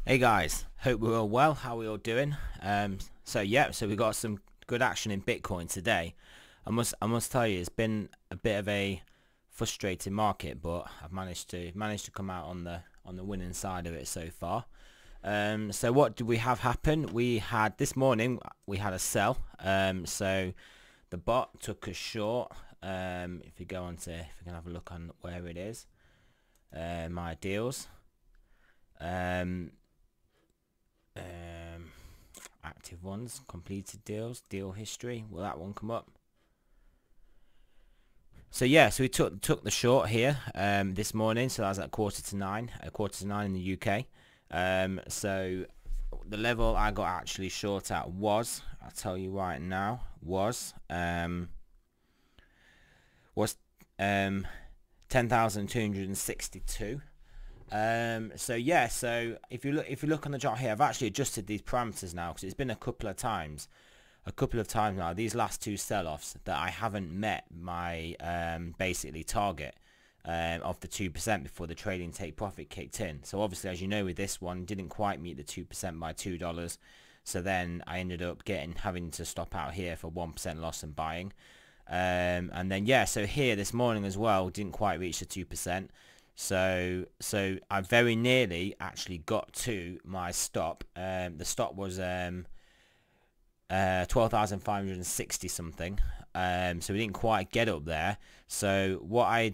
Hey guys, hope we're all well. How are we all doing? So we got some good action in Bitcoin today. I must tell you, it's been a bit of a frustrating market, but I've managed to come out on the winning side of it so far. So what did we have happen? We had this morning we had a sell. So the bot took a short. If you go on to, if you can have a look on where it is, my deals. Um, Um, Active ones, completed deals, deal history. Will that one come up? So yeah, so we took the short here this morning. So that was at quarter to nine in the UK. So the level I got actually short at was, I'll tell you right now, was 10,262. So yeah, so if you look on the chart here, I've actually adjusted these parameters now because it's been a couple of times now, these last two sell-offs, that I haven't met my basically target of the 2% before the trading take profit kicked in. So obviously, as you know, with this one, didn't quite meet the 2% by $2. So then I ended up having to stop out here for 1% loss and buying. And then yeah, so here this morning as well, didn't quite reach the 2%. So I very nearly actually got to my stop. The stop was 12,560 something. So we didn't quite get up there. So what I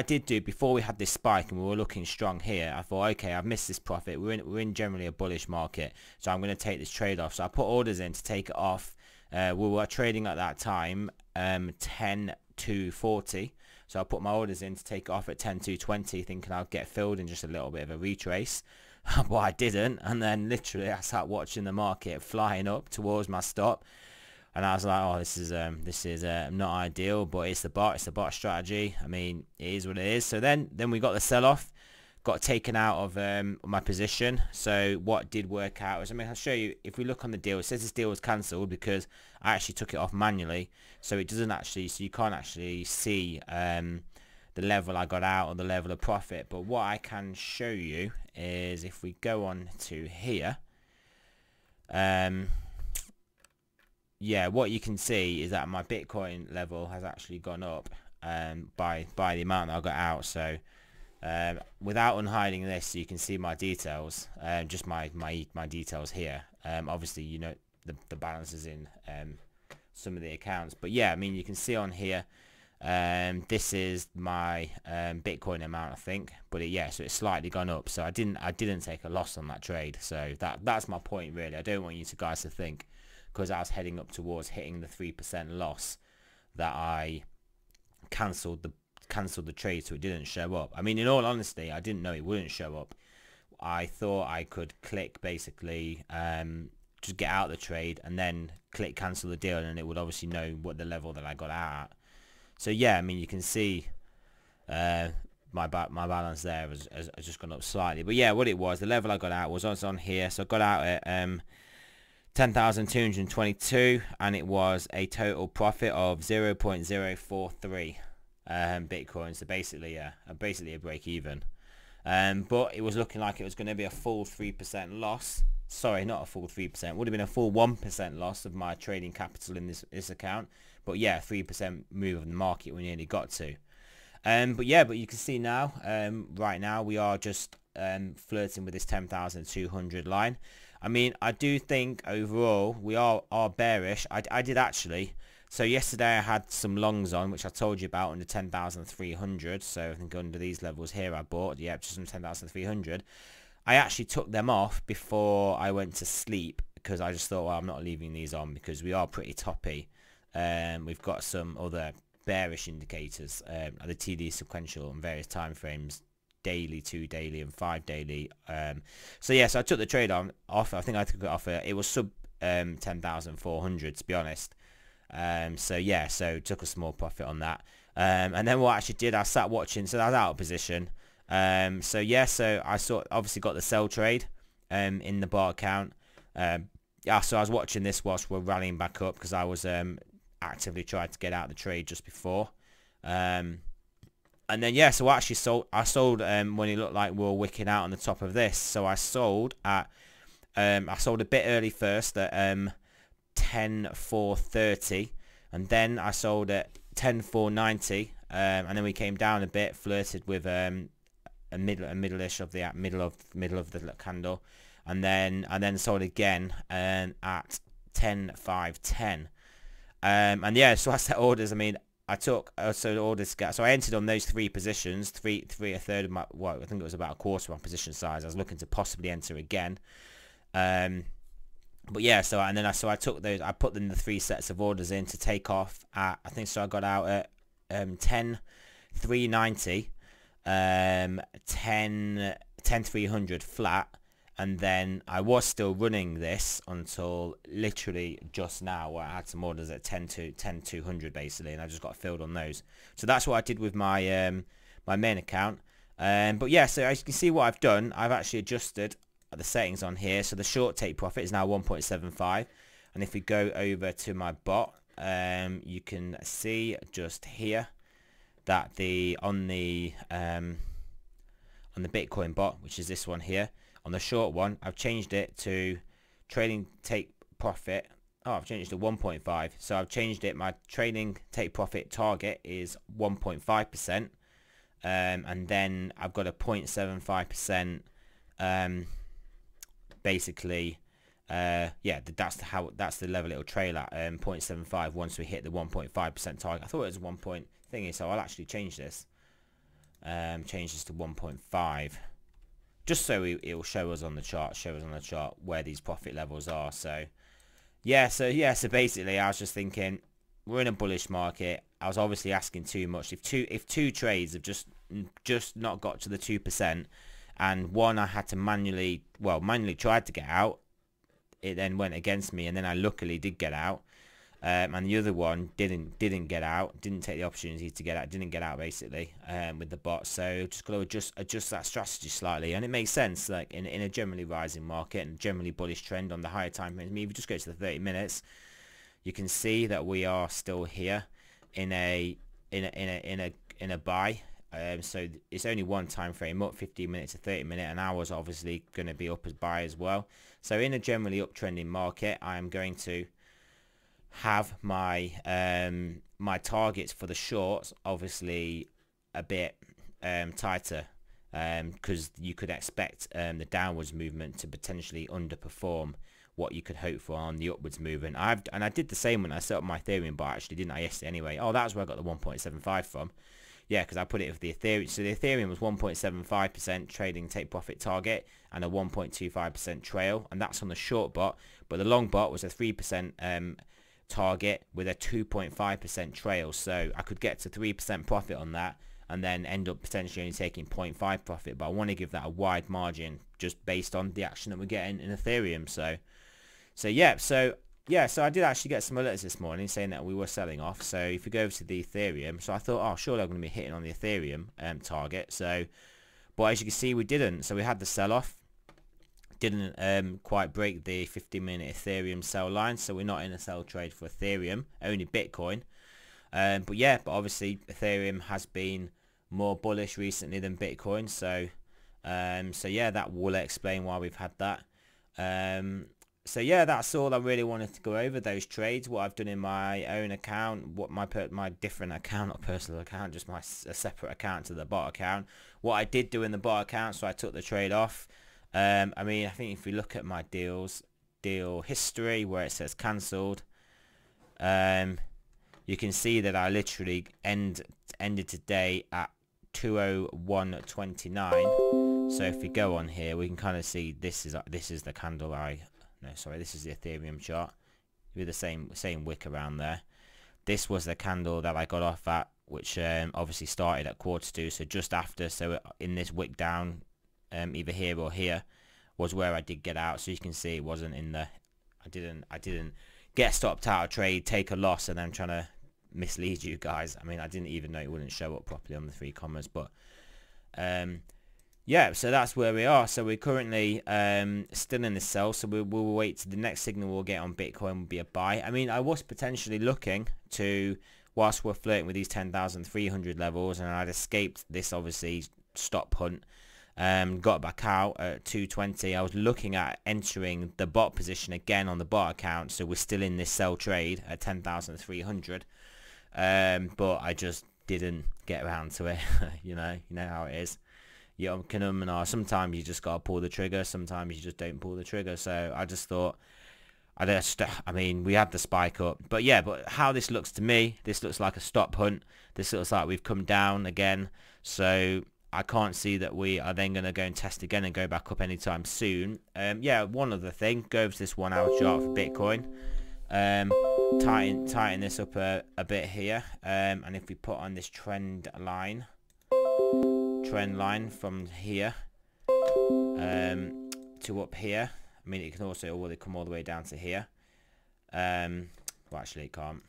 did do before we had this spike and we were looking strong here, I thought, okay, I've missed this profit. We're in generally a bullish market, so I'm going to take this trade off. So I put orders in to take it off. We were trading at that time 10 to 40. So I put my orders in to take it off at 10 to 20, thinking I'll get filled in just a little bit of a retrace. But I didn't, and then literally I sat watching the market flying up towards my stop, and I was like, oh, this is not ideal, but it's the bot strategy. I mean, it is what it is. So then we got the sell off, got taken out of my position. So what did work out is, I mean, I'll show you. If we look on the deal, it says this deal was cancelled because I actually took it off manually. So it doesn't actually, so you can't actually see the level I got out or the level of profit. But what I can show you is if we go on to here, yeah, what you can see is that my Bitcoin level has actually gone up by the amount that I got out. So without unhiding this, you can see my details, just my details here. Obviously, you know, the balance is in some of the accounts, but yeah, I mean, you can see on here, this is my Bitcoin amount, I think, but yeah, so it's slightly gone up. So I didn't take a loss on that trade. So that's my point, really. I don't want you guys to think because I was heading up towards hitting the 3% loss that I cancelled the trade, so it didn't show up. I mean, in all honesty, I didn't know it wouldn't show up. I thought I could click basically just get out of the trade and then click cancel the deal, and it would obviously know what the level that I got out at. So yeah, I mean, you can see my balance there has just gone up slightly. But yeah, what it was, the level I got out was on here. So I got out at 10,222, and it was a total profit of 0.043 Bitcoin. So basically, yeah, basically a break even. But it was looking like it was going to be a full 3% loss. Sorry, not a full 3%. Would have been a full 1% loss of my trading capital in this account. But yeah, 3% move of the market we nearly got to. But yeah, but you can see now, right now we are just flirting with this 10,200 line. I mean, I do think overall we are bearish. I did actually. So yesterday I had some longs on, which I told you about, under 10,300. So I think under these levels here I bought, yeah, just under 10,300. I actually took them off before I went to sleep because I just thought, well, I'm not leaving these on because we are pretty toppy. We've got some other bearish indicators, the TD sequential and various time frames, daily, 2 daily, and 5 daily. So yeah, so I took the trade off. I think I took it off. It was sub 10,400 to be honest. So yeah, so took a small profit on that. And then what I actually did, I sat watching. So I was out of position. So yeah, so I obviously got the sell trade in the bar account. Yeah, so I was watching this whilst we're rallying back up because I was actively trying to get out of the trade just before. And then yeah, so I actually sold. I sold when it looked like we were wicking out on the top of this. So I sold at I sold a bit early first at 10,430, and then I sold at 10,490, and then we came down a bit, flirted with a middle-ish of the middle of the candle, and then sold again at 10,510. And yeah, so I set orders. I mean, I took so orders. So I entered on those three positions, three a third of my. Well, I think it was about a quarter of my position size. I was looking to possibly enter again. But yeah, so I took those. I put them the three sets of orders in to take off at. I think so. I got out at 10,390, 10,300 flat. And then I was still running this until literally just now, where I had some orders at 10,200 basically, and I just got filled on those. So that's what I did with my my main account. But yeah, so as you can see what I've done, I've actually adjusted the settings on here. So the short take profit is now 1.75, and if we go over to my bot, you can see just here that on the Bitcoin bot, which is this one here. On the short one, I've changed it to trading take profit. Oh, I've changed it to 1.5. So I've changed it. My trading take profit target is 1.5%. And then I've got a 0.75%. Basically, yeah, that's the level it'll trail at. 0.75 once we hit the 1.5% target. I thought it was 1 point thingy, so I'll actually change this. Change this to 1.5. Just so it'll show us on the chart, where these profit levels are. So basically I was just thinking, we're in a bullish market. I was obviously asking too much. If two trades have just not got to the 2%, and one I had to manually tried to get out, it then went against me, and then I luckily did get out. And the other one didn't get out, didn't take the opportunity to get out, didn't get out basically with the bot. So just got to adjust that strategy slightly, and it makes sense. Like in a generally rising market and generally bullish trend on the higher time frames. I mean, if you just go to the 30 minutes, you can see that we are still here in a buy. So it's only one time frame up, 15 minutes to 30 minute, and ours obviously going to be up as buy as well. So in a generally uptrending market, I am going to have my my targets for the shorts obviously a bit tighter, because you could expect the downwards movement to potentially underperform what you could hope for on the upwards movement. I did the same when I set up my Ethereum bot, actually, didn't I, yesterday anyway? Oh, that's where I got the 1.75 from. Yeah, because I put it with the Ethereum. So the Ethereum was 1.75% trading take profit target and a 1.25% trail, and that's on the short bot. But the long bot was a 3% target with a 2.5% trail, so I could get to 3% profit on that and then end up potentially only taking 0.5 profit. But I want to give that a wide margin just based on the action that we're getting in Ethereum. So I did actually get some alerts this morning saying that we were selling off. So if we go over to the Ethereum, so I thought, oh, surely I'm going to be hitting on the Ethereum target. So, but as you can see, we didn't. So we had the sell-off. Didn't quite break the 50-minute Ethereum sell line, so we're not in a sell trade for Ethereum, only Bitcoin. But obviously Ethereum has been more bullish recently than Bitcoin, so that will explain why we've had that. That's all I really wanted to go over, those trades, what I've done in my own account, what my different account, not personal account, just a separate account to the bot account, what I did do in the bot account. So I took the trade off. I mean, I think if we look at my deal history where it says cancelled, you can see that I literally ended today at 201.29. So if we go on here, we can kind of see this is the candle this is the Ethereum chart with the same wick around there. This was the candle that I got off at, which obviously started at 1:45, so just after. So in this wick down, either here or here, was where I did get out. So you can see it wasn't in the, I didn't get stopped out of trade, take a loss, and then trying to mislead you guys. I mean, I didn't even know it wouldn't show up properly on the 3 commas, but so that's where we are. So we're currently still in the sell, so we'll wait to the next signal we'll get on Bitcoin will be a buy. I mean, I was potentially looking to whilst we're flirting with these 10,300 levels, and I'd escaped this obviously stop hunt, got back out at 220. I was looking at entering the bot position again on the bot account, so we're still in this sell trade at 10,300, but I just didn't get around to it. you know how it is. You can and ah. Sometimes you just gotta pull the trigger, sometimes you just don't pull the trigger. So I just thought, I mean, we had the spike up, but yeah, but how this looks to me, this looks like a stop hunt. This looks like we've come down again, so I can't see that we are then going to go and test again and go back up anytime soon. Yeah, one other thing, go over to this 1 hour chart for Bitcoin. Tighten this up a bit here, and if we put on this trend line from here to up here, I mean, it can also come all the way down to here. Well, actually it can't.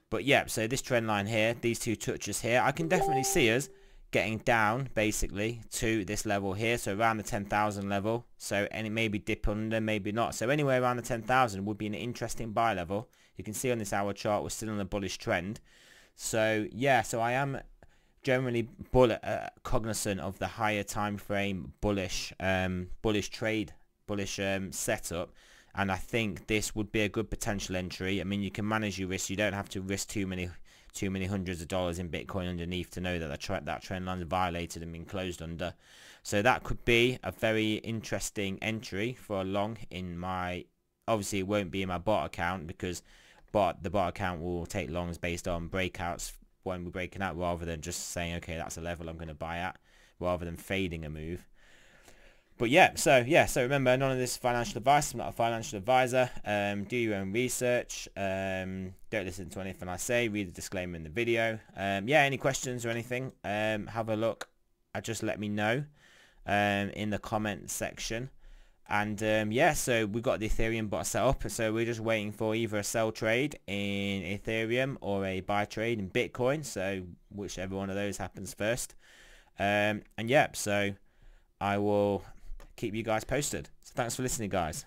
But yeah, so this trend line here, these two touches here, I can definitely see us getting down basically to this level here, so around the 10,000 level. So, and it maybe dip under, maybe not. So anywhere around the 10,000 would be an interesting buy level. You can see on this hour chart we're still on a bullish trend. So yeah, so I am generally cognizant of the higher time frame bullish setup. And I think this would be a good potential entry. I mean, you can manage your risk. You don't have to risk too many hundreds of dollars in Bitcoin underneath to know that that trend line is violated and been closed under. So that could be a very interesting entry for a long in my, obviously it won't be in my bot account, because the bot account will take longs based on breakouts when we're breaking out, rather than just saying, okay, that's a level I'm going to buy at, rather than fading a move. But yeah, so remember, none of this is financial advice. I'm not a financial advisor. Do your own research. Don't listen to anything I say. Read the disclaimer in the video. Yeah, any questions or anything, have a look. Just let me know in the comment section. And yeah, so we've got the Ethereum bot set up. So we're just waiting for either a sell trade in Ethereum or a buy trade in Bitcoin. So whichever one of those happens first. And yeah, so I will keep you guys posted. So thanks for listening, guys.